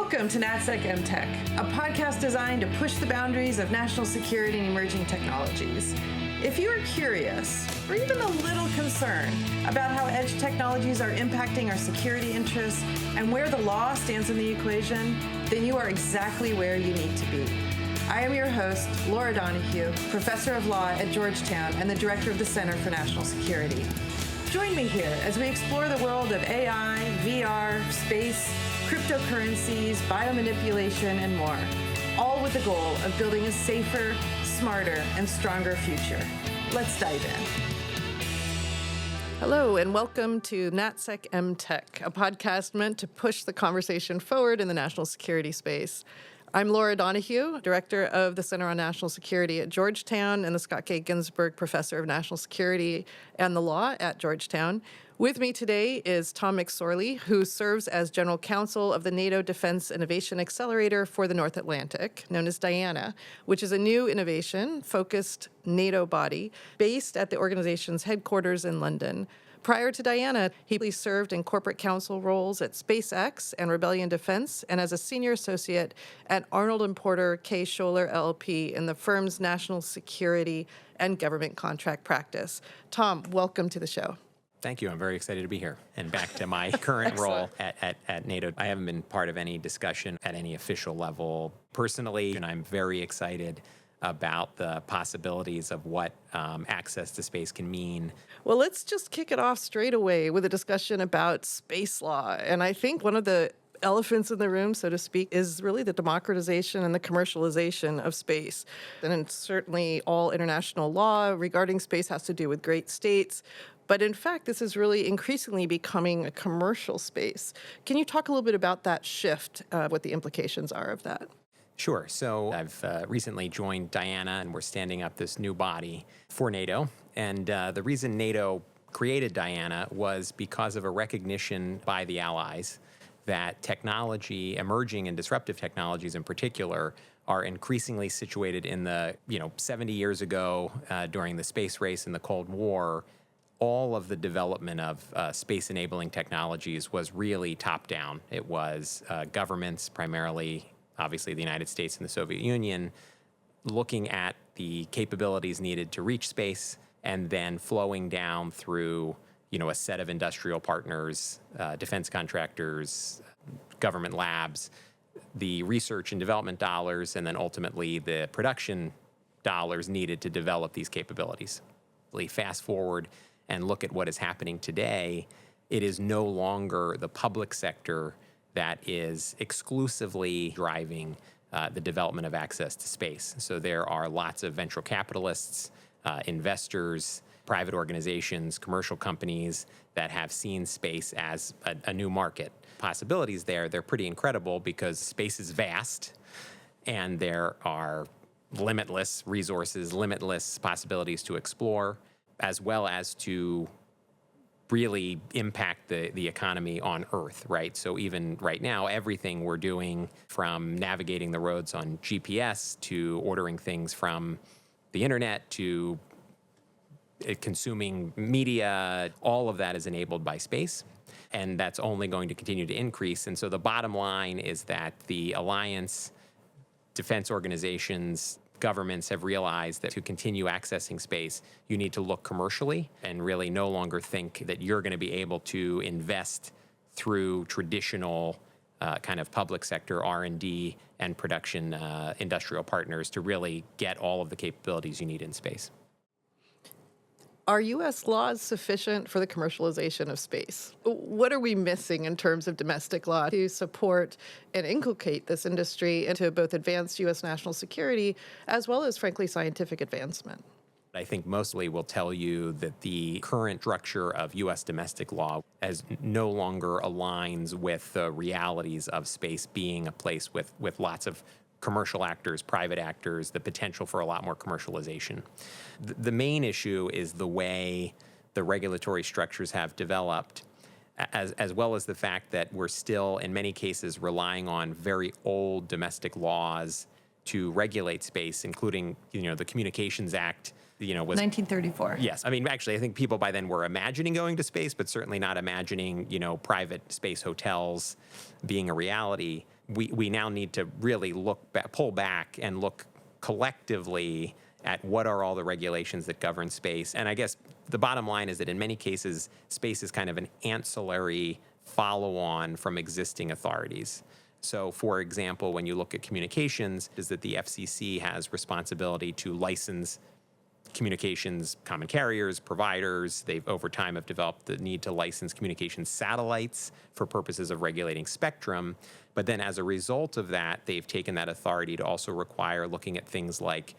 Welcome to NatSec MTech, a podcast designed to push the boundaries of national security and emerging technologies. If you are curious, or even a little concerned about how edge technologies are impacting our security interests and where the law stands in the equation, then you are exactly where you need to be. I am your host, Laura Donahue, Professor of Law at Georgetown and the Director of the Center for National Security. Join me here as we explore the world of AI, VR, space, cryptocurrencies, biomanipulation, and more, all with the goal of building a safer, smarter, and stronger future. Let's dive in. Hello, and welcome to NatSec MTech, a podcast meant to push the conversation forward in the national security space. I'm Laura Donahue, Director of the Center on National Security at Georgetown and the Scott K. Ginsburg Professor of National Security and the Law at Georgetown. With me today is Tom McSorley, who serves as General Counsel of the NATO Defence Innovation Accelerator for the North Atlantic, known as DIANA, which is a new innovation-focused NATO body based at the organization's headquarters in London. Prior to DIANA, he served in corporate counsel roles at SpaceX and Rebellion Defense, and as a senior associate at Arnold & Porter K. Scholler LLP in the firm's national security and government contract practice. Tom, welcome to the show. Thank you. I'm very excited to be here and back to my current role at NATO. I haven't been part of any discussion at any official level personally, and I'm very excited about the possibilities of what access to space can mean. Well, let's just kick it off straight away with a discussion about space law. And I think one of the elephants in the room, so to speak, is really the democratization and the commercialization of space. And certainly all international law regarding space has to do with great states. But in fact, this is really increasingly becoming a commercial space. Can you talk a little bit about that shift, what the implications are of that? Sure. So I've recently joined DIANA, and we're standing up this new body for NATO. And the reason NATO created DIANA was because of a recognition by the allies that technology, emerging and disruptive technologies in particular, are increasingly situated in the, 70 years ago during the space race in the Cold War. All of the development of space-enabling technologies was really top-down. It was governments, primarily, obviously, the United States and the Soviet Union, looking at the capabilities needed to reach space and then flowing down through, a set of industrial partners, defense contractors, government labs, the research and development dollars, and then ultimately the production dollars needed to develop these capabilities. Fast forward and look at what is happening today, it is no longer the public sector that is exclusively driving the development of access to space. So there are lots of venture capitalists, investors, private organizations, commercial companies that have seen space as a new market. Possibilities there, they're pretty incredible because space is vast and there are limitless resources, limitless possibilities to explore, as well as to really impact the economy on Earth, right? So even right now, everything we're doing, from navigating the roads on GPS to ordering things from the internet to consuming media, all of that is enabled by space. And that's only going to continue to increase. And so the bottom line is that the alliance, defense organizations, governments have realized that to continue accessing space, you need to look commercially and really no longer think that you're going to be able to invest through traditional kind of public sector R&D and production industrial partners to really get all of the capabilities you need in space. Are U.S. laws sufficient for the commercialization of space? What are we missing in terms of domestic law to support and inculcate this industry into both advanced U.S. national security as well as, frankly, scientific advancement? I think mostly will tell you that the current structure of U.S. domestic law as no longer aligns with the realities of space being a place with lots of commercial actors, private actors, the potential for a lot more commercialization. The main issue is the way the regulatory structures have developed, as well as the fact that we're still, in many cases, relying on very old domestic laws to regulate space, including, the Communications Act, was 1934. Yes. I mean, actually, I think people by then were imagining going to space, but certainly not imagining, private space hotels being a reality. we now need to really pull back and look collectively at what are all the regulations that govern space. And I guess the bottom line is that in many cases, space is kind of an ancillary follow-on from existing authorities. So, for example, when you look at communications, is that the FCC has responsibility to license communications common carriers, providers. They've over time have developed the need to license communications satellites for purposes of regulating spectrum. But then as a result of that, they've taken that authority to also require looking at things like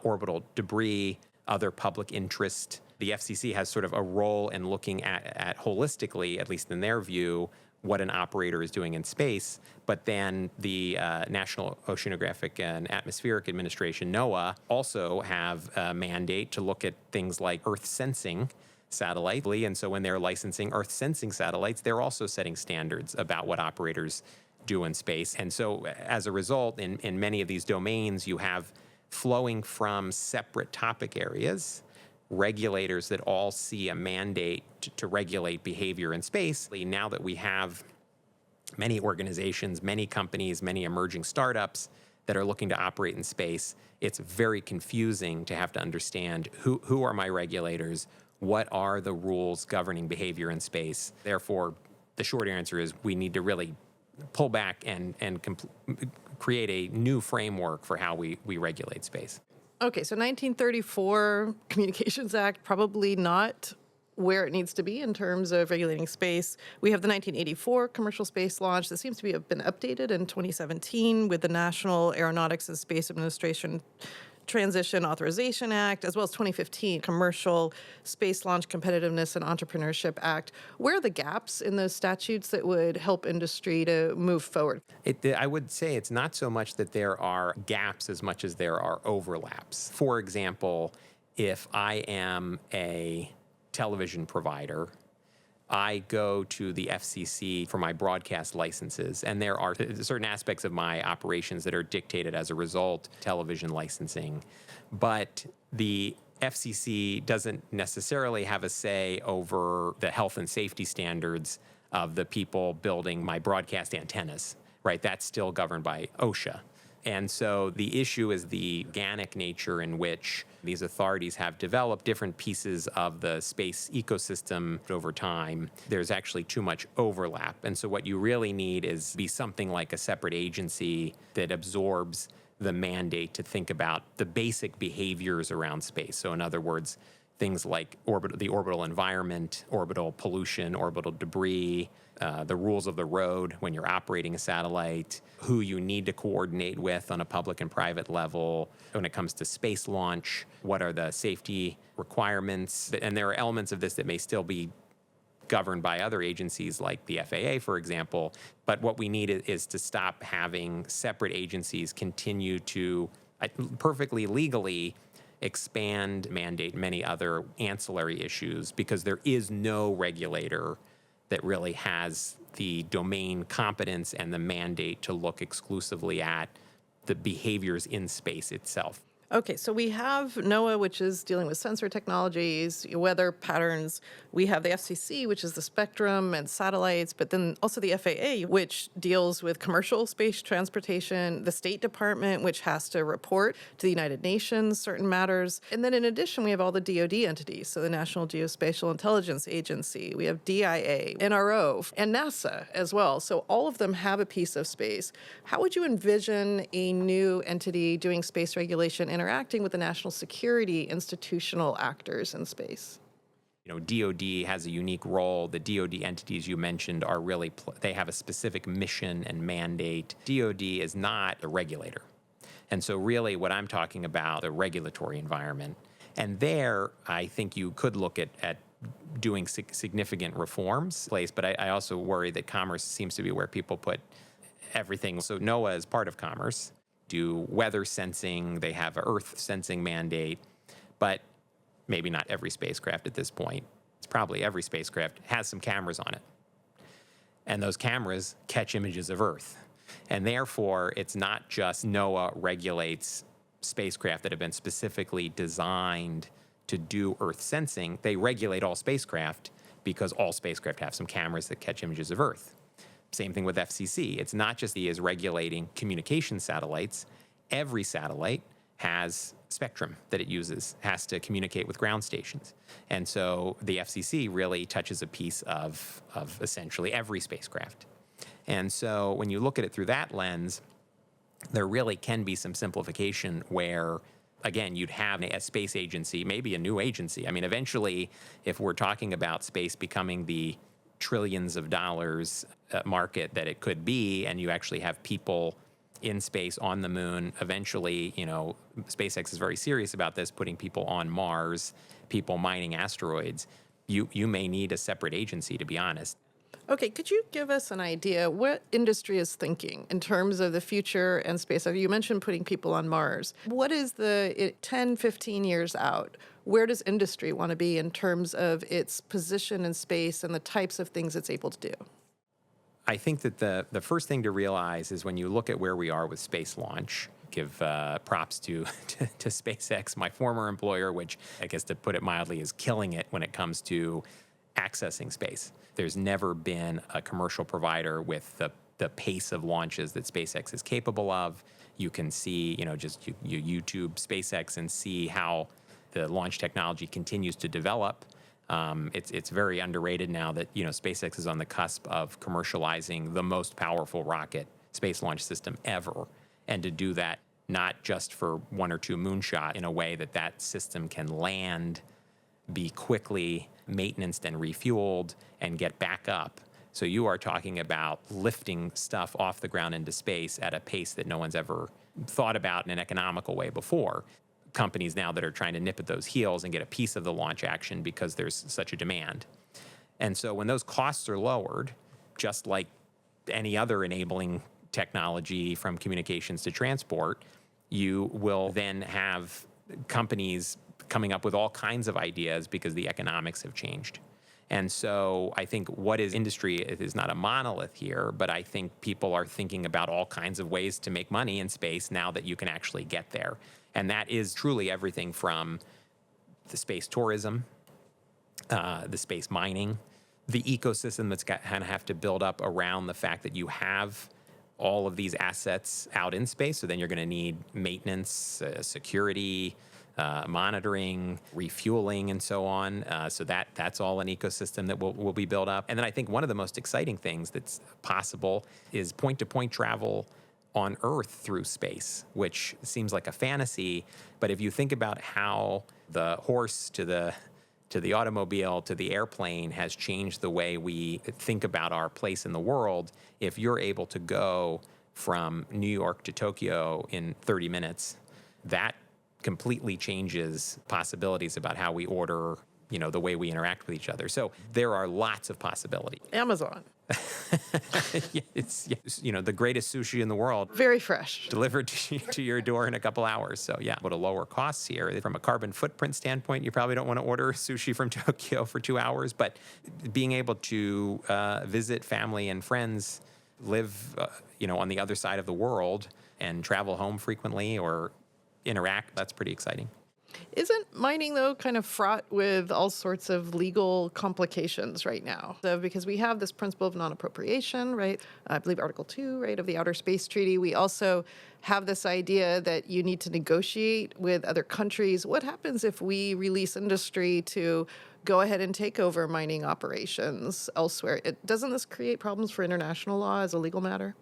orbital debris, other public interest. The FCC has sort of a role in looking at holistically, at least in their view, what an operator is doing in space. But then the National Oceanographic and Atmospheric Administration, NOAA, also have a mandate to look at things like Earth sensing satellites. And so when they're licensing Earth sensing satellites, they're also setting standards about what operators do in space. And so as a result, in many of these domains, you have flowing from separate topic areas, regulators that all see a mandate to regulate behavior in space. Now that we have many organizations, many companies, many emerging startups that are looking to operate in space, it's very confusing to have to understand who are my regulators, what are the rules governing behavior in space. Therefore, the short answer is we need to really pull back and create a new framework for how we regulate space. Okay, so 1934 Communications Act, probably not where it needs to be in terms of regulating space. We have the 1984 commercial space launch that seems to have been updated in 2017 with the National Aeronautics and Space Administration Transition Authorization Act, as well as 2015 Commercial Space Launch Competitiveness and Entrepreneurship Act. Where are the gaps in those statutes that would help industry to move forward? I would say it's not so much that there are gaps as much as there are overlaps. For example, if I am a television provider, I go to the FCC for my broadcast licenses, and there are certain aspects of my operations that are dictated as a result, television licensing. But the FCC doesn't necessarily have a say over the health and safety standards of the people building my broadcast antennas, right? That's still governed by OSHA. And so the issue is the organic nature in which these authorities have developed different pieces of the space ecosystem over time. There's actually too much overlap. And so what you really need is be something like a separate agency that absorbs the mandate to think about the basic behaviors around space. So in other words, things like the orbital environment, orbital pollution, orbital debris, the rules of the road when you're operating a satellite, who you need to coordinate with on a public and private level when it comes to space launch, what are the safety requirements. And there are elements of this that may still be governed by other agencies like the FAA, for example. But what we need is to stop having separate agencies continue to perfectly legally expand, mandate many other ancillary issues, because there is no regulator that really has the domain competence and the mandate to look exclusively at the behaviors in space itself. Okay, so we have NOAA, which is dealing with sensor technologies, weather patterns. We have the FCC, which is the spectrum and satellites, but then also the FAA, which deals with commercial space transportation, the State Department, which has to report to the United Nations certain matters. And then in addition, we have all the DoD entities, so the National Geospatial Intelligence Agency, we have DIA, NRO, and NASA as well. So all of them have a piece of space. How would you envision a new entity doing space regulation interacting with the national security institutional actors in space? You know, DoD has a unique role. The DoD entities you mentioned are really, they have a specific mission and mandate. DoD is not a regulator. And so really what I'm talking about, the regulatory environment. And there, I think you could look at doing significant reforms in place, but I also worry that commerce seems to be where people put everything. So NOAA is part of commerce. Do weather sensing, they have an earth sensing mandate, but maybe not every spacecraft at this point. It's probably every spacecraft has some cameras on it. And those cameras catch images of Earth. And therefore, it's not just NOAA regulates spacecraft that have been specifically designed to do Earth sensing. They regulate all spacecraft because all spacecraft have some cameras that catch images of Earth. Same thing with FCC. It's not just the is regulating communication satellites. Every satellite has spectrum that it uses, has to communicate with ground stations. And so the FCC really touches a piece of essentially every spacecraft. And so when you look at it through that lens, there really can be some simplification where, again, you'd have a space agency, maybe a new agency. I mean, eventually, if we're talking about space becoming the trillions of dollars market that it could be, and you actually have people in space on the moon, eventually, SpaceX is very serious about this, putting people on Mars, people mining asteroids. You may need a separate agency, to be honest. Okay, could you give us an idea what industry is thinking in terms of the future and space? You mentioned putting people on Mars. What is the 10, 15 years out? Where does industry want to be in terms of its position in space and the types of things it's able to do? I think that the first thing to realize is when you look at where we are with space launch, give props to SpaceX, my former employer, which I guess to put it mildly is killing it when it comes to accessing space. There's never been a commercial provider with the pace of launches that SpaceX is capable of. You can see, just you YouTube SpaceX and see how the launch technology continues to develop. It's very underrated now that SpaceX is on the cusp of commercializing the most powerful rocket space launch system ever, and to do that not just for one or two moonshots, in a way that system can land, be quickly maintenanced and refueled, and get back up. So you are talking about lifting stuff off the ground into space at a pace that no one's ever thought about in an economical way before. Companies now that are trying to nip at those heels and get a piece of the launch action because there's such a demand. And so when those costs are lowered, just like any other enabling technology from communications to transport, you will then have companies coming up with all kinds of ideas because the economics have changed. And so I think what is industry, it is not a monolith here, but I think people are thinking about all kinds of ways to make money in space now that you can actually get there. And that is truly everything from the space tourism, the space mining, the ecosystem that's going to have to build up around the fact that you have all of these assets out in space. So then you're going to need maintenance, security, monitoring, refueling, and so on. So that's all an ecosystem that will be built up. And then I think one of the most exciting things that's possible is point-to-point travel on Earth through space, which seems like a fantasy. But if you think about how the horse to the automobile to the airplane has changed the way we think about our place in the world, if you're able to go from New York to Tokyo in 30 minutes, that completely changes possibilities about how we order, the way we interact with each other. So there are lots of possibilities. Amazon. It's the greatest sushi in the world. Very fresh. Delivered to your door in a couple hours. So yeah, but to lower costs here. From a carbon footprint standpoint, you probably don't want to order sushi from Tokyo for 2 hours, but being able to visit family and friends, live on the other side of the world and travel home frequently or interact, that's pretty exciting. Isn't mining, though, kind of fraught with all sorts of legal complications right now? So, because we have this principle of non-appropriation, right? I believe Article 2, right, of the Outer Space Treaty. We also have this idea that you need to negotiate with other countries. What happens if we release industry to go ahead and take over mining operations elsewhere? Doesn't this create problems for international law as a legal matter?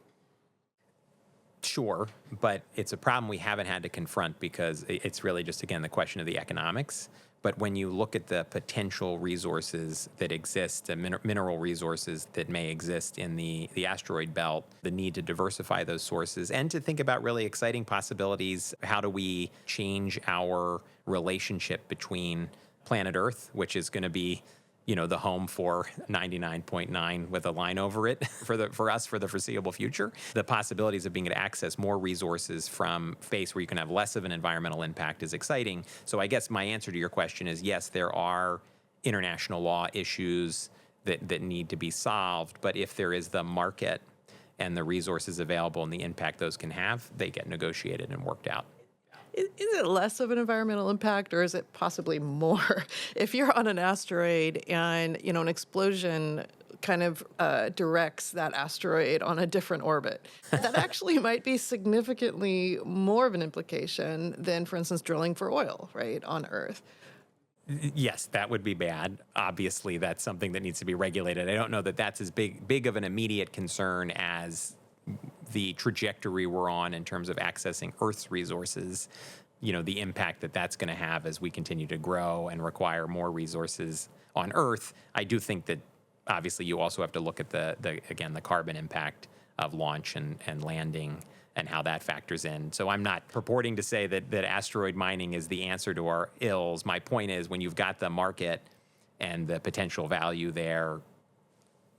Sure, but it's a problem we haven't had to confront because it's really just, again, the question of the economics. But when you look at the potential resources that exist, the mineral resources that may exist in the asteroid belt, the need to diversify those sources and to think about really exciting possibilities. How do we change our relationship between planet Earth, which is going to be the home for 99.9 with a line over it for us for the foreseeable future. The possibilities of being able to access more resources from space where you can have less of an environmental impact is exciting. So I guess my answer to your question is yes, there are international law issues that need to be solved. But if there is the market and the resources available and the impact those can have, they get negotiated and worked out. Is it less of an environmental impact, or is it possibly more? If you're on an asteroid and, an explosion kind of directs that asteroid on a different orbit. That actually might be significantly more of an implication than, for instance, drilling for oil, right, on Earth. Yes, that would be bad. Obviously, that's something that needs to be regulated. I don't know that that's as big of an immediate concern as the trajectory we're on in terms of accessing Earth's resources. The impact that that's going to have as we continue to grow and require more resources on Earth. I do think that obviously you also have to look at the carbon impact of launch and landing and how that factors in. So I'm not purporting to say that asteroid mining is the answer to our ills. My point is, when you've got the market and the potential value there,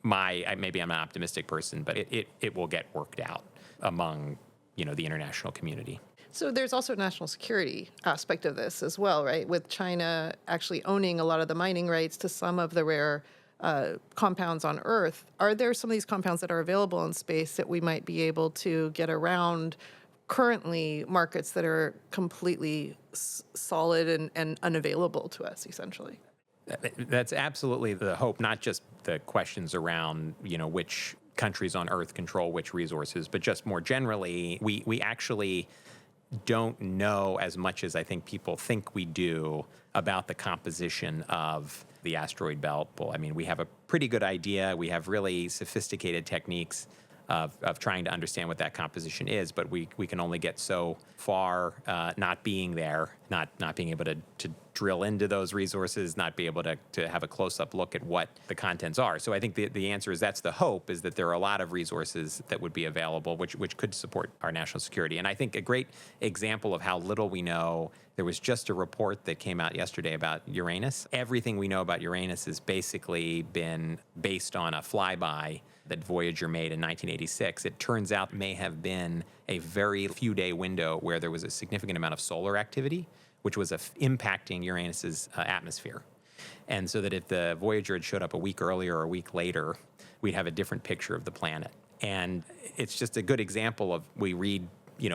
maybe I'm an optimistic person, but it will get worked out among the international community. So there's also a national security aspect of this as well, right? With China actually owning a lot of the mining rights to some of the rare compounds on Earth. Are there some of these compounds that are available in space that we might be able to get around currently markets that are completely solid and unavailable to us, essentially? That's absolutely the hope, not just the questions around, which countries on Earth control which resources, but just more generally, we actually don't know as much as I think people think we do about the composition of the asteroid belt. Well, I mean, we have a pretty good idea. We have really sophisticated techniques of trying to understand what that composition is, but we can only get so far not being there, not being able to drill into those resources, not be able to have a close-up look at what the contents are. So I think the answer is that's the hope, is that there are a lot of resources that would be available which could support our national security. And I think a great example of how little we know, there was just a report that came out yesterday about Uranus. Everything we know about Uranus has basically been based on a flyby that Voyager made in 1986. It turns out may have been a very few day window where there was a significant amount of solar activity, which was impacting Uranus's atmosphere. And so that if the Voyager had showed up a week earlier or a week later, we'd have a different picture of the planet. And it's just a good example of, we read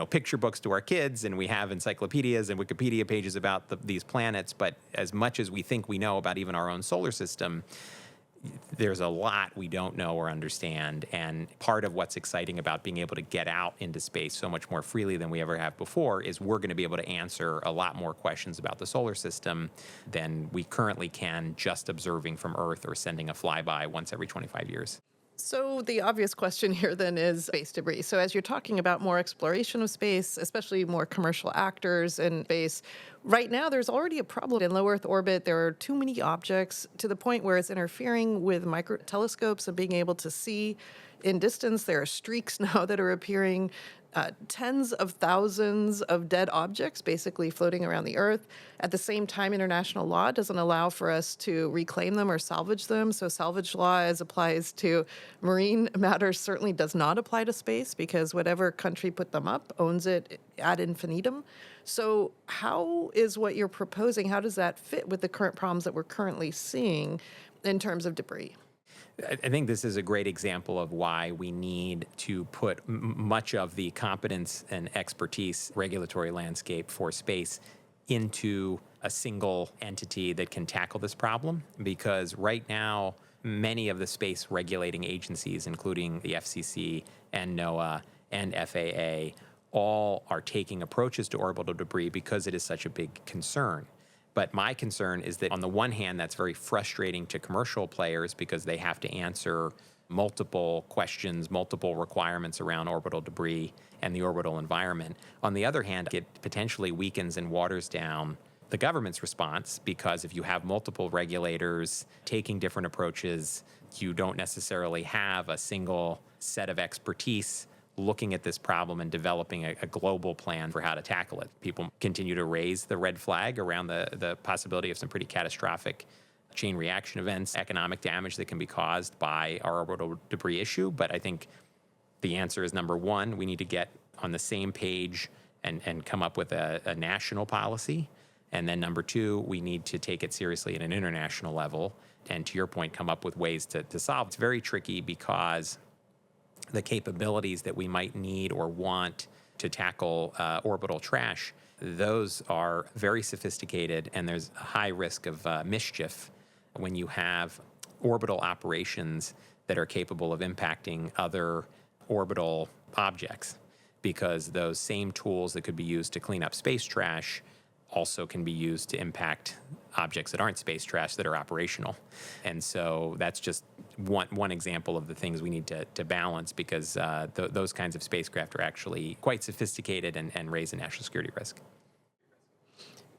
picture books to our kids, and we have encyclopedias and Wikipedia pages about these planets, but as much as we think we know about even our own solar system, there's a lot we don't know or understand. And part of what's exciting about being able to get out into space so much more freely than we ever have before is we're going to be able to answer a lot more questions about the solar system than we currently can just observing from Earth or sending a flyby once every 25 years. So the obvious question here then is space debris. So as you're talking about more exploration of space, especially more commercial actors in space, right now there's already a problem in low Earth orbit. There are too many objects to the point where it's interfering with micro telescopes and being able to see in distance. There are streaks now that are appearing, tens of thousands of dead objects basically floating around the Earth. At the same time, international law doesn't allow for us to reclaim them or salvage them. So salvage law, as applies to marine matters, certainly does not apply to space, because whatever country put them up owns it ad infinitum. So how is what you're proposing, how does that fit with the current problems that we're currently seeing in terms of debris? I think this is a great example of why we need to put much of the competence and expertise regulatory landscape for space into a single entity that can tackle this problem. Because right now, many of the space regulating agencies, including the FCC and NOAA and FAA, all are taking approaches to orbital debris because it is such a big concern. But my concern is that on the one hand, that's very frustrating to commercial players because they have to answer multiple questions, multiple requirements around orbital debris and the orbital environment. On the other hand, it potentially weakens and waters down the government's response, because if you have multiple regulators taking different approaches, you don't necessarily have a single set of expertise looking at this problem and developing a global plan for how to tackle it. People continue to raise the red flag around the possibility of some pretty catastrophic chain reaction events, economic damage that can be caused by our orbital debris issue. But I think the answer is, number one, we need to get on the same page and come up with a national policy. And then number two, we need to take it seriously at an international level. And to your point, come up with ways to solve. It's very tricky because the capabilities that we might need or want to tackle orbital trash, those are very sophisticated, and there's a high risk of mischief when you have orbital operations that are capable of impacting other orbital objects, because those same tools that could be used to clean up space trash also can be used to impact objects that aren't space trash that are operational. And so that's just one example of the things we need to balance, because those kinds of spacecraft are actually quite sophisticated and raise a national security risk.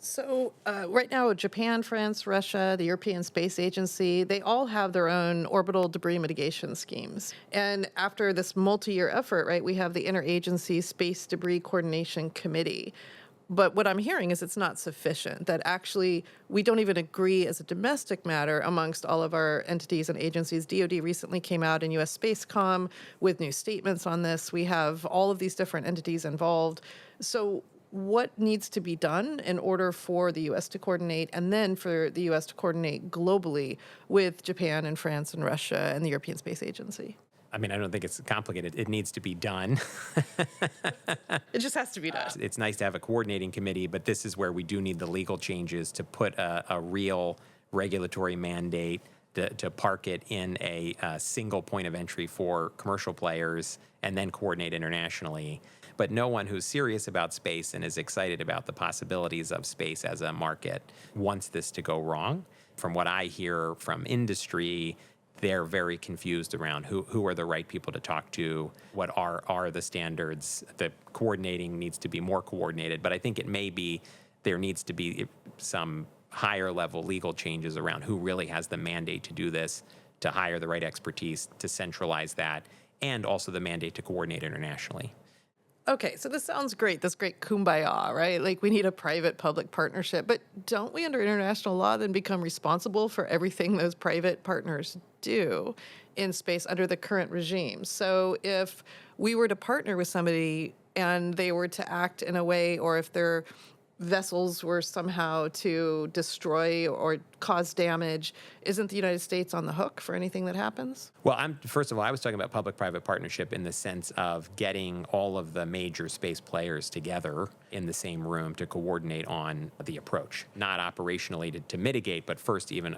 So right now, Japan, France, Russia, the European Space Agency, they all have their own orbital debris mitigation schemes. And after this multi-year effort, right, we have the Interagency Space Debris Coordination Committee. But what I'm hearing is it's not sufficient, that actually we don't even agree as a domestic matter amongst all of our entities and agencies. DoD recently came out in US Spacecom with new statements on this. We have all of these different entities involved. So what needs to be done in order for the U.S. to coordinate, and then for the U.S. to coordinate globally with Japan and France and Russia and the European Space Agency? I mean, I don't think it's complicated. It needs to be done. It just has to be done. It's nice to have a coordinating committee, but this is where we do need the legal changes to put a real regulatory mandate to park it in a single point of entry for commercial players and then coordinate internationally. But no one who's serious about space and is excited about the possibilities of space as a market wants this to go wrong. From what I hear from industry, they're very confused around who are the right people to talk to, what are the standards. The coordinating needs to be more coordinated, but I think it may be there needs to be some higher level legal changes around who really has the mandate to do this, to hire the right expertise, to centralize that, and also the mandate to coordinate internationally. Okay, so this sounds great, this great kumbaya, right? Like we need a private-public partnership, but don't we under international law then become responsible for everything those private partners do in space under the current regime? So if we were to partner with somebody and they were to act in a way, or if their vessels were somehow to destroy or cause damage, isn't the United States on the hook for anything that happens? Well, first of all, I was talking about public-private partnership in the sense of getting all of the major space players together in the same room to coordinate on the approach, not operationally to mitigate, but first even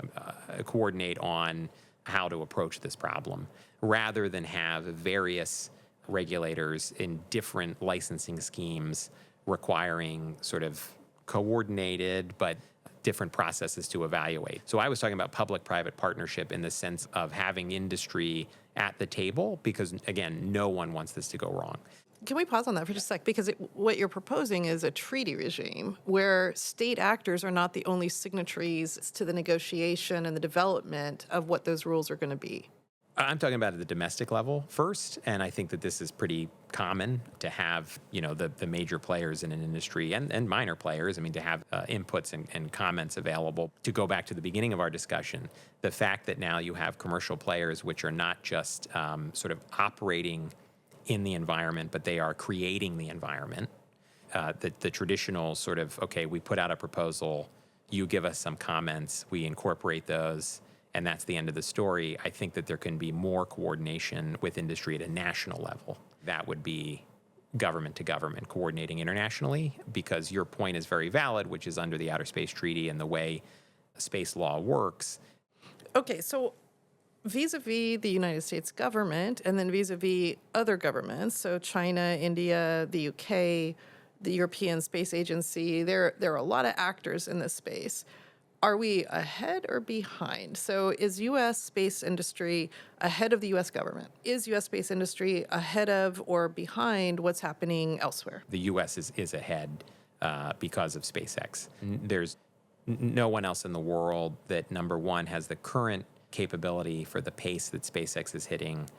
coordinate on how to approach this problem, rather than have various regulators in different licensing schemes requiring sort of coordinated but different processes to evaluate. So I was talking about public-private partnership in the sense of having industry at the table, because, again, no one wants this to go wrong. Can we pause on that for just a sec? Because what you're proposing is a treaty regime where state actors are not the only signatories to the negotiation and the development of what those rules are going to be. I'm talking about at the domestic level first, and I think that this is pretty common to have, the major players in an industry and minor players, to have inputs and comments available. To go back to the beginning of our discussion, the fact that now you have commercial players which are not just sort of operating in the environment, but they are creating the environment. The traditional sort of, okay, we put out a proposal, you give us some comments, we incorporate those, and that's the end of the story. I think that there can be more coordination with industry at a national level. That would be government to government coordinating internationally, because your point is very valid, which is under the Outer Space Treaty and the way space law works. Okay, so vis-a-vis the United States government and then vis-a-vis other governments, so China, India, the UK, the European Space Agency, there are a lot of actors in this space. Are we ahead or behind? So is U.S. space industry ahead of the U.S. government? Is U.S. space industry ahead of or behind what's happening elsewhere? The U.S. is ahead because of SpaceX. There's no one else in the world that, number one, has the current capability for the pace that SpaceX is hitting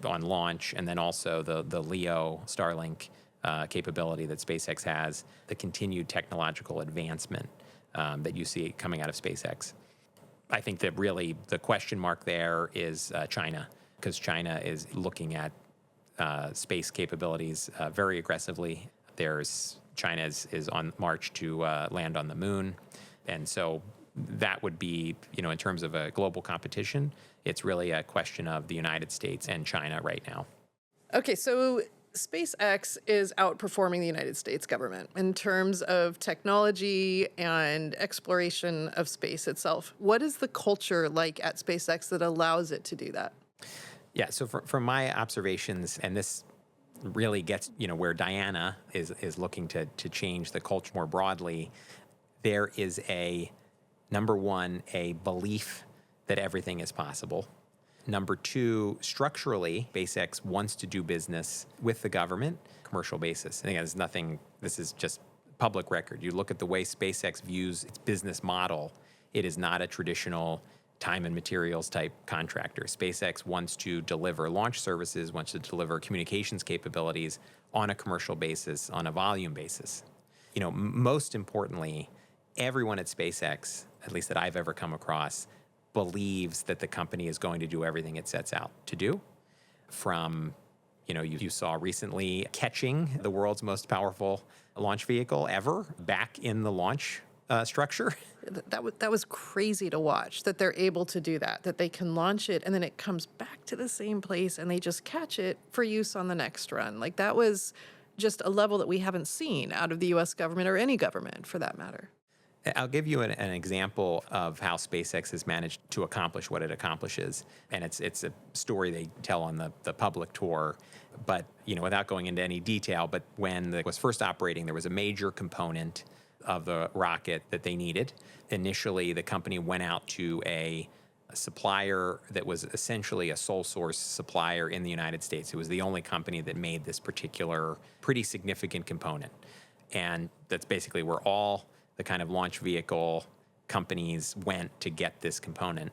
on launch, and then also the LEO Starlink capability that SpaceX has, the continued technological advancement that you see coming out of SpaceX. I think that really the question mark there is China, because China is looking at space capabilities very aggressively. China is on march to land on the moon, and so that would be, in terms of a global competition, it's really a question of the United States and China right now. Okay, so SpaceX is outperforming the United States government in terms of technology and exploration of space itself. What is the culture like at SpaceX that allows it to do that? Yeah, so from my observations, and this really gets, where Diana is looking to change the culture more broadly, there is number one, a belief that everything is possible. Number two, structurally, SpaceX wants to do business with the government, commercial basis. I think there's nothing, this is just public record. You look at the way SpaceX views its business model, it is not a traditional time and materials type contractor. SpaceX wants to deliver launch services, wants to deliver communications capabilities on a commercial basis, on a volume basis. Most importantly, everyone at SpaceX, at least that I've ever come across, believes that the company is going to do everything it sets out to do. From, you saw recently catching the world's most powerful launch vehicle ever back in the launch structure. That was crazy to watch, that they're able to do that they can launch it and then it comes back to the same place and they just catch it for use on the next run. Like, that was just a level that we haven't seen out of the U.S. government, or any government for that matter. I'll give you an example of how SpaceX has managed to accomplish what it accomplishes. And it's a story they tell on the public tour. But, without going into any detail, but when it was first operating, there was a major component of the rocket that they needed. Initially, the company went out to a supplier that was essentially a sole source supplier in the United States. It was the only company that made this particular pretty significant component. And that's basically where all the kind of launch vehicle companies went to get this component.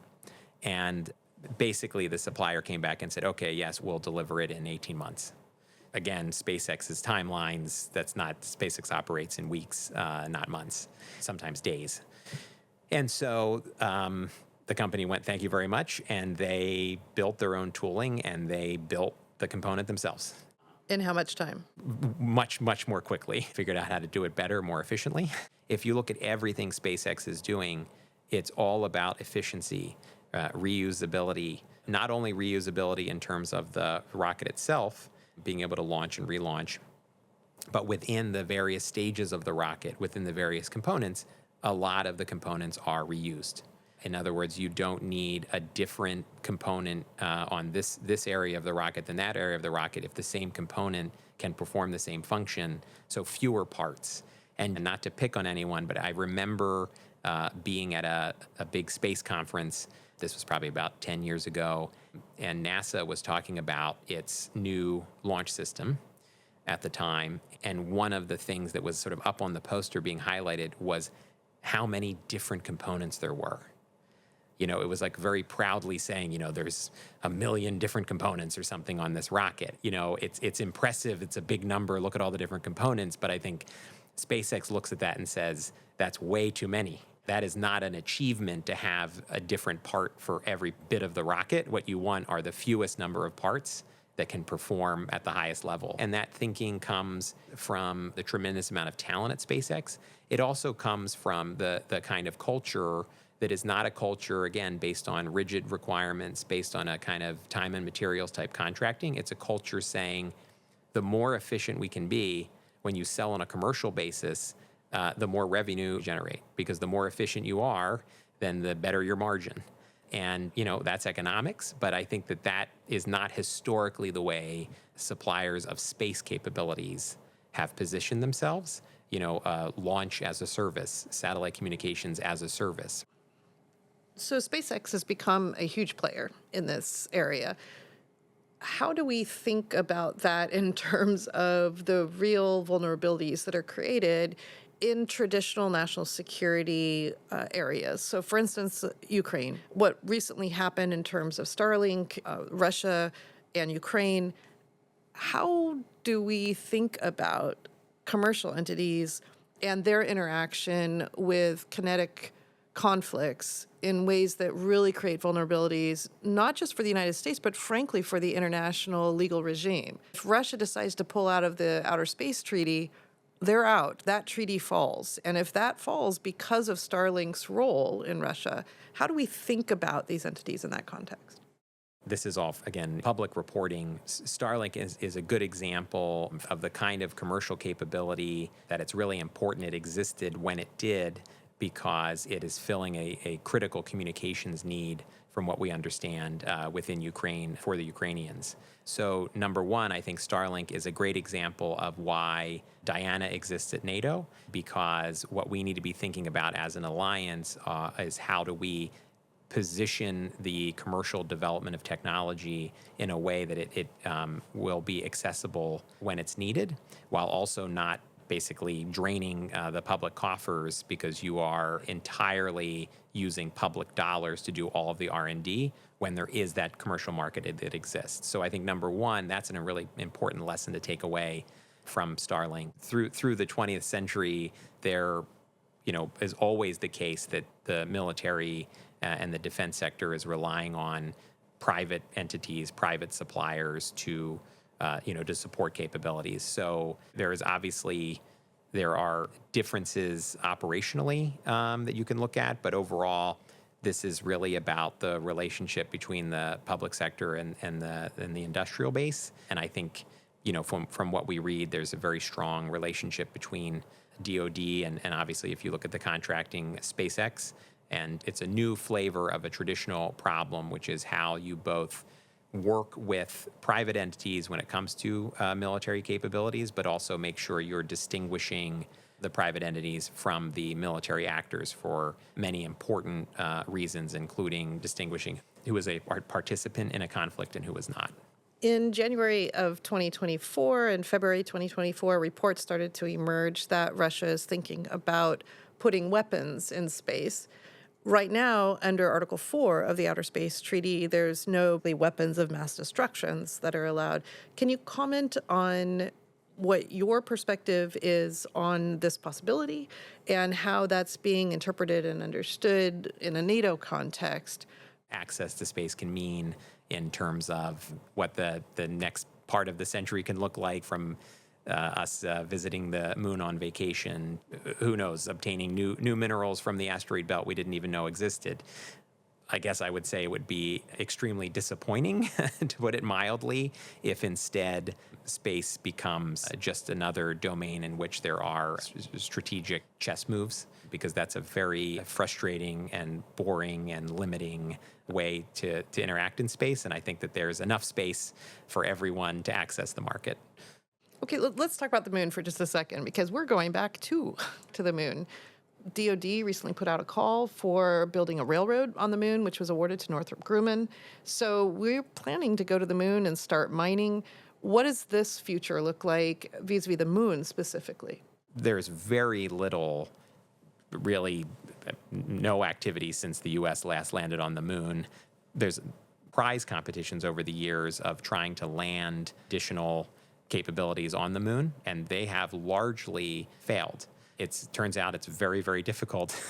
And basically the supplier came back and said, okay, yes, we'll deliver it in 18 months. Again, SpaceX's timelines, SpaceX operates in weeks, not months, sometimes days. And so the company went, thank you very much, and they built their own tooling and they built the component themselves. In how much time? Much, much more quickly. Figured out how to do it better, more efficiently. If you look at everything SpaceX is doing, it's all about efficiency, reusability, not only reusability in terms of the rocket itself, being able to launch and relaunch, but within the various stages of the rocket, within the various components, a lot of the components are reused. In other words, you don't need a different component on this area of the rocket than that area of the rocket if the same component can perform the same function, so fewer parts. And not to pick on anyone, but I remember being at a big space conference. This was probably about 10 years ago, and NASA was talking about its new launch system at the time. And one of the things that was sort of up on the poster being highlighted was how many different components there were. It was like very proudly saying, there's 1 million different components or something on this rocket. It's impressive. It's a big number. Look at all the different components. But I think SpaceX looks at that and says, that's way too many. That is not an achievement to have a different part for every bit of the rocket. What you want are the fewest number of parts that can perform at the highest level. And that thinking comes from the tremendous amount of talent at SpaceX. It also comes from the kind of culture that is not a culture, again, based on rigid requirements, based on a kind of time and materials type contracting. It's a culture saying the more efficient we can be when you sell on a commercial basis, the more revenue you generate. Because the more efficient you are, then the better your margin. And, that's economics, but I think that is not historically the way suppliers of space capabilities have positioned themselves. Launch as a service, satellite communications as a service. So SpaceX has become a huge player in this area. How do we think about that in terms of the real vulnerabilities that are created in traditional national security areas? So, for instance, Ukraine, what recently happened in terms of Starlink, Russia and Ukraine, how do we think about commercial entities and their interaction with kinetic conflicts in ways that really create vulnerabilities, not just for the United States, but frankly for the international legal regime? If Russia decides to pull out of the Outer Space Treaty, they're out. That treaty falls. And if that falls because of Starlink's role in Russia, how do we think about these entities in that context? This is all, again, public reporting. Starlink is a good example of the kind of commercial capability that it's really important it existed when it did, because it is filling a critical communications need from what we understand within Ukraine for the Ukrainians. So number one, I think Starlink is a great example of why Diana exists at NATO, because what we need to be thinking about as an alliance is how do we position the commercial development of technology in a way that it will be accessible when it's needed, while also not basically draining the public coffers because you are entirely using public dollars to do all of the R&D when there is that commercial market that exists. So I think number one, that's a really important lesson to take away from Starlink. Through the 20th century, there is always the case that the military and the defense sector is relying on private entities, private suppliers to support capabilities. So there are differences operationally that you can look at, but overall, this is really about the relationship between the public sector and the industrial base. And I think, from what we read, there's a very strong relationship between DoD and obviously, if you look at the contracting, SpaceX, and it's a new flavor of a traditional problem, which is how you both work with private entities when it comes to military capabilities, but also make sure you're distinguishing the private entities from the military actors for many important reasons, including distinguishing who was a participant in a conflict and who was not. In January of 2024 and February 2024, reports started to emerge that Russia is thinking about putting weapons in space. Right now, under Article 4 of the Outer Space Treaty, there's no weapons of mass destructions that are allowed. Can you comment on what your perspective is on this possibility and how that's being interpreted and understood in a NATO context? Access to space can mean in terms of what the next part of the century can look like, from us visiting the moon on vacation, who knows, obtaining new minerals from the asteroid belt we didn't even know existed. I guess I would say it would be extremely disappointing, to put it mildly, if instead space becomes just another domain in which there are strategic chess moves, because that's a very frustrating and boring and limiting way to interact in space. And I think that there's enough space for everyone to access the market. Okay, let's talk about the moon for just a second, because we're going back to the moon. DoD recently put out a call for building a railroad on the moon, which was awarded to Northrop Grumman. So we're planning to go to the moon and start mining. What does this future look like vis-a-vis the moon specifically? There's very little, really no activity since the U.S. last landed on the moon. There's prize competitions over the years of trying to land additional capabilities on the moon, and they have largely failed. It turns out it's very, very difficult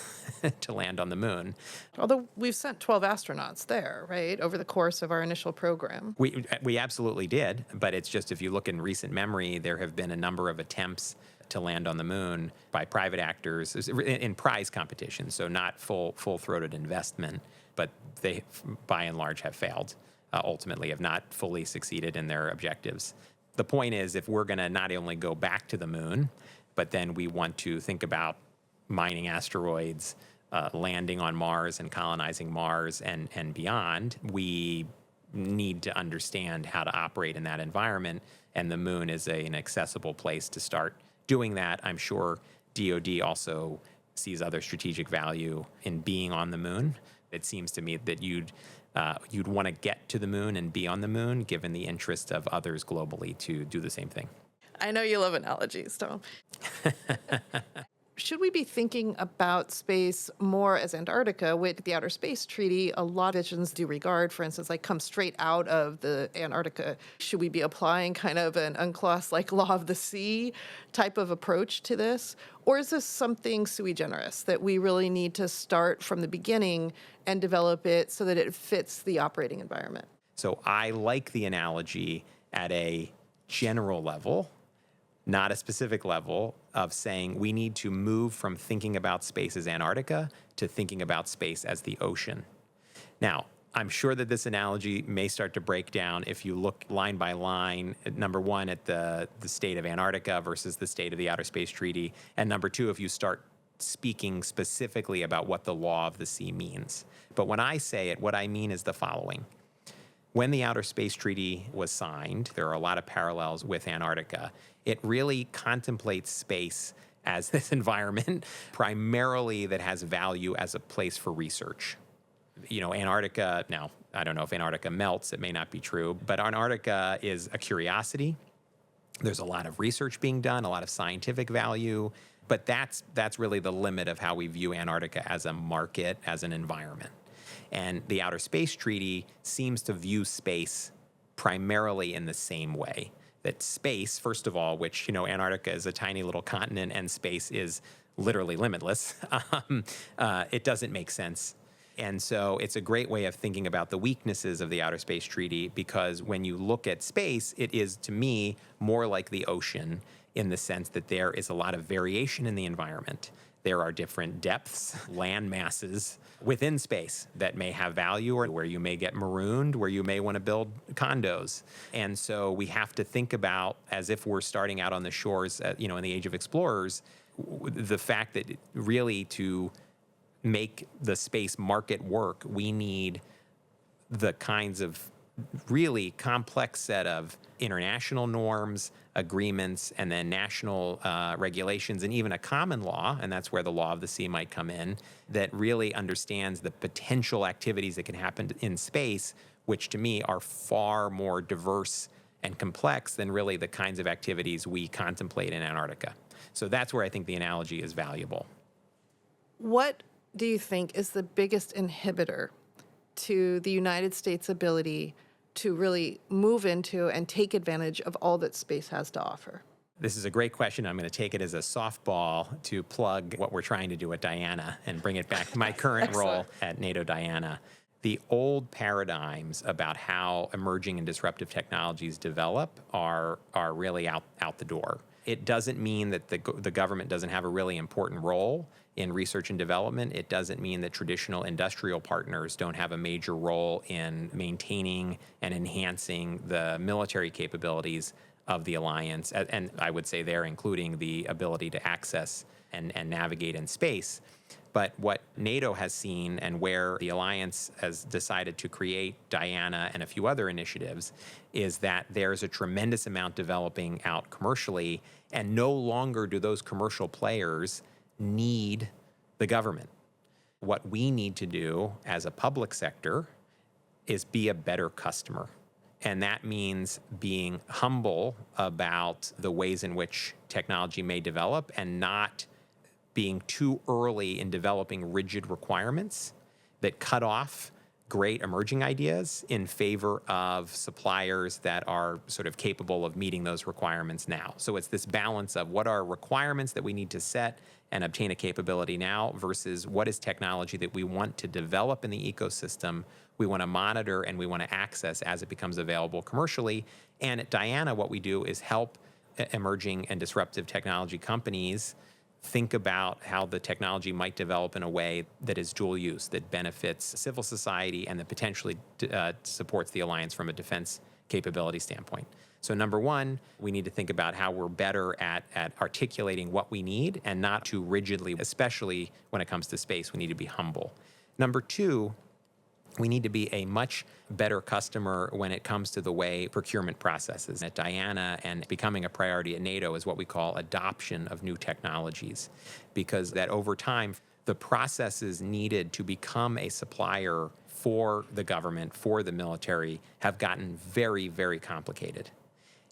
to land on the moon. Although we've sent 12 astronauts there, right, over the course of our initial program. We absolutely did, but it's just, if you look in recent memory, there have been a number of attempts to land on the moon by private actors in prize competitions, so not full-throated investment, but they, by and large, have failed, ultimately have not fully succeeded in their objectives. The point is, if we're going to not only go back to the moon, but then we want to think about mining asteroids, landing on Mars and colonizing Mars and beyond, we need to understand how to operate in that environment, and the moon is an accessible place to start doing that. I'm sure DoD also sees other strategic value in being on the moon. It seems to me that you'd want to get to the moon and be on the moon, given the interest of others globally to do the same thing. I know you love analogies, Tom. Should we be thinking about space more as Antarctica? With the Outer Space Treaty, a lot of visions do regard, for instance, like come straight out of the Antarctica. Should we be applying kind of an UNCLOS like law of the sea type of approach to this? Or is this something sui generis that we really need to start from the beginning and develop it so that it fits the operating environment? So I like the analogy at a general level, not a specific level, of saying we need to move from thinking about space as Antarctica to thinking about space as the ocean. Now, I'm sure that this analogy may start to break down if you look line by line, number one, at the state of Antarctica versus the state of the Outer Space Treaty, and number two, if you start speaking specifically about what the law of the sea means. But when I say it, what I mean is the following. When the Outer Space Treaty was signed, there are a lot of parallels with Antarctica. It really contemplates space as this environment primarily that has value as a place for research. Antarctica, now, I don't know if Antarctica melts, it may not be true, but Antarctica is a curiosity. There's a lot of research being done, a lot of scientific value, but that's really the limit of how we view Antarctica as a market, as an environment. And the Outer Space Treaty seems to view space primarily in the same way. That space, first of all, which, Antarctica is a tiny little continent and space is literally limitless, it doesn't make sense. And so it's a great way of thinking about the weaknesses of the Outer Space Treaty, because when you look at space, it is, to me, more like the ocean in the sense that there is a lot of variation in the environment. There are different depths, land masses within space that may have value, or where you may get marooned, where you may want to build condos. And so we have to think about, as if we're starting out on the shores, in the age of explorers, the fact that really to make the space market work, we need the kinds of really complex set of international norms, agreements, and then national regulations, and even a common law, and that's where the law of the sea might come in, that really understands the potential activities that can happen in space, which to me are far more diverse and complex than really the kinds of activities we contemplate in Antarctica. So that's where I think the analogy is valuable. What do you think is the biggest inhibitor to the United States' ability to really move into and take advantage of all that space has to offer? This is a great question. I'm going to take it as a softball to plug what we're trying to do at Diana and bring it back to my current role at NATO Diana. The old paradigms about how emerging and disruptive technologies develop are really out the door. It doesn't mean that the government doesn't have a really important role in research and development. It doesn't mean that traditional industrial partners don't have a major role in maintaining and enhancing the military capabilities of the alliance. And I would say there, including the ability to access and navigate in space. But what NATO has seen, and where the alliance has decided to create Diana and a few other initiatives, is that there's a tremendous amount developing out commercially, and no longer do those commercial players need the government. What we need to do as a public sector is be a better customer. And that means being humble about the ways in which technology may develop, and not being too early in developing rigid requirements that cut off great emerging ideas in favor of suppliers that are sort of capable of meeting those requirements now. So it's this balance of what are requirements that we need to set and obtain a capability now versus what is technology that we want to develop in the ecosystem, we want to monitor, and we want to access as it becomes available commercially. And at Diana, what we do is help emerging and disruptive technology companies think about how the technology might develop in a way that is dual use, that benefits civil society and that potentially supports the alliance from a defense capability standpoint. So number one, we need to think about how we're better at articulating what we need, and not too rigidly, especially when it comes to space. We need to be humble. Number two, we need to be a much better customer when it comes to the way procurement processes. At Diana, and becoming a priority at NATO, is what we call adoption of new technologies, because that over time, the processes needed to become a supplier for the government, for the military, have gotten very, very complicated.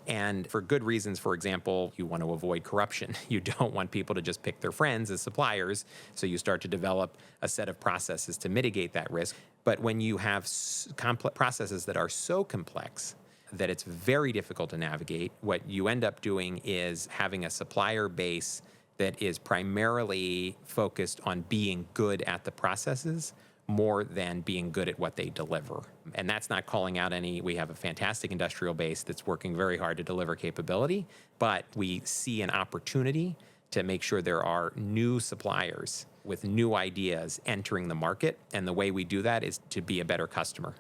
And for good reasons. For example, you want to avoid corruption. You don't want people to just pick their friends as suppliers, so you start to develop a set of processes to mitigate that risk. But when you have complex processes that are so complex that it's very difficult to navigate, what you end up doing is having a supplier base that is primarily focused on being good at the processes more than being good at what they deliver. And that's not calling out we have a fantastic industrial base that's working very hard to deliver capability, but we see an opportunity to make sure there are new suppliers with new ideas entering the market. And the way we do that is to be a better customer.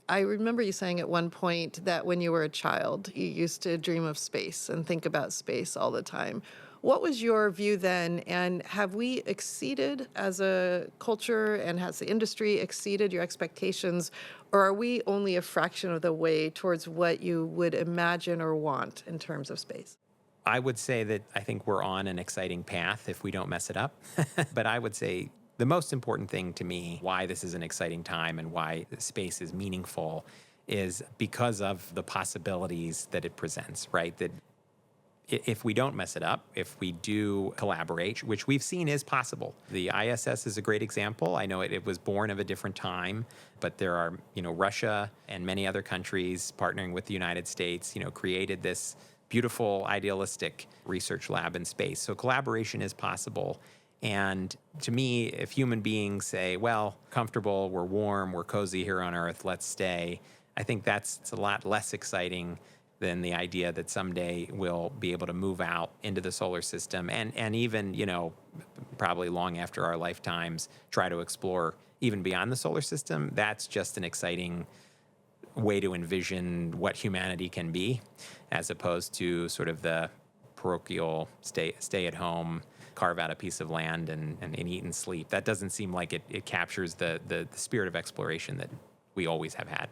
I remember you saying at one point that when you were a child, you used to dream of space and think about space all the time. What was your view then? And have we exceeded as a culture, and has the industry exceeded your expectations? Or are we only a fraction of the way towards what you would imagine or want in terms of space? I would say that I think we're on an exciting path if we don't mess it up. But I would say the most important thing to me, why this is an exciting time and why space is meaningful, is because of the possibilities that it presents, right? That if we don't mess it up, if we do collaborate, which we've seen is possible. The ISS is a great example. I know it was born of a different time, but there are, Russia and many other countries partnering with the United States, created this beautiful, idealistic research lab in space. So collaboration is possible. And to me, if human beings say, well, comfortable, we're warm, we're cozy here on Earth, let's stay, I think it's a lot less exciting than the idea that someday we'll be able to move out into the solar system and even, probably long after our lifetimes, try to explore even beyond the solar system. That's just an exciting way to envision what humanity can be, as opposed to sort of the parochial stay at home, carve out a piece of land and eat and sleep. That doesn't seem like it captures the spirit of exploration that we always have had.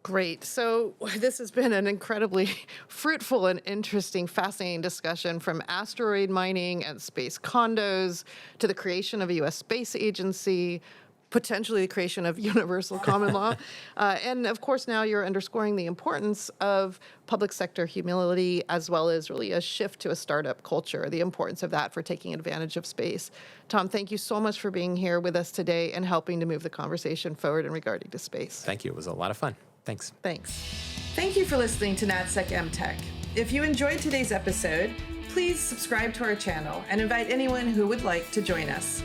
Great. So this has been an incredibly fruitful and interesting, fascinating discussion, from asteroid mining and space condos to the creation of a U.S. space agency, potentially the creation of universal common law. And of course, now you're underscoring the importance of public sector humility, as well as really a shift to a startup culture, the importance of that for taking advantage of space. Tom, thank you so much for being here with us today and helping to move the conversation forward in regarding to space. Thank you. It was a lot of fun. Thanks. Thanks. Thank you for listening to NatSec MTech. If you enjoyed today's episode, please subscribe to our channel and invite anyone who would like to join us.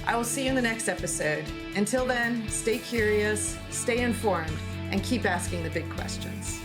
I will see you in the next episode. Until then, stay curious, stay informed, and keep asking the big questions.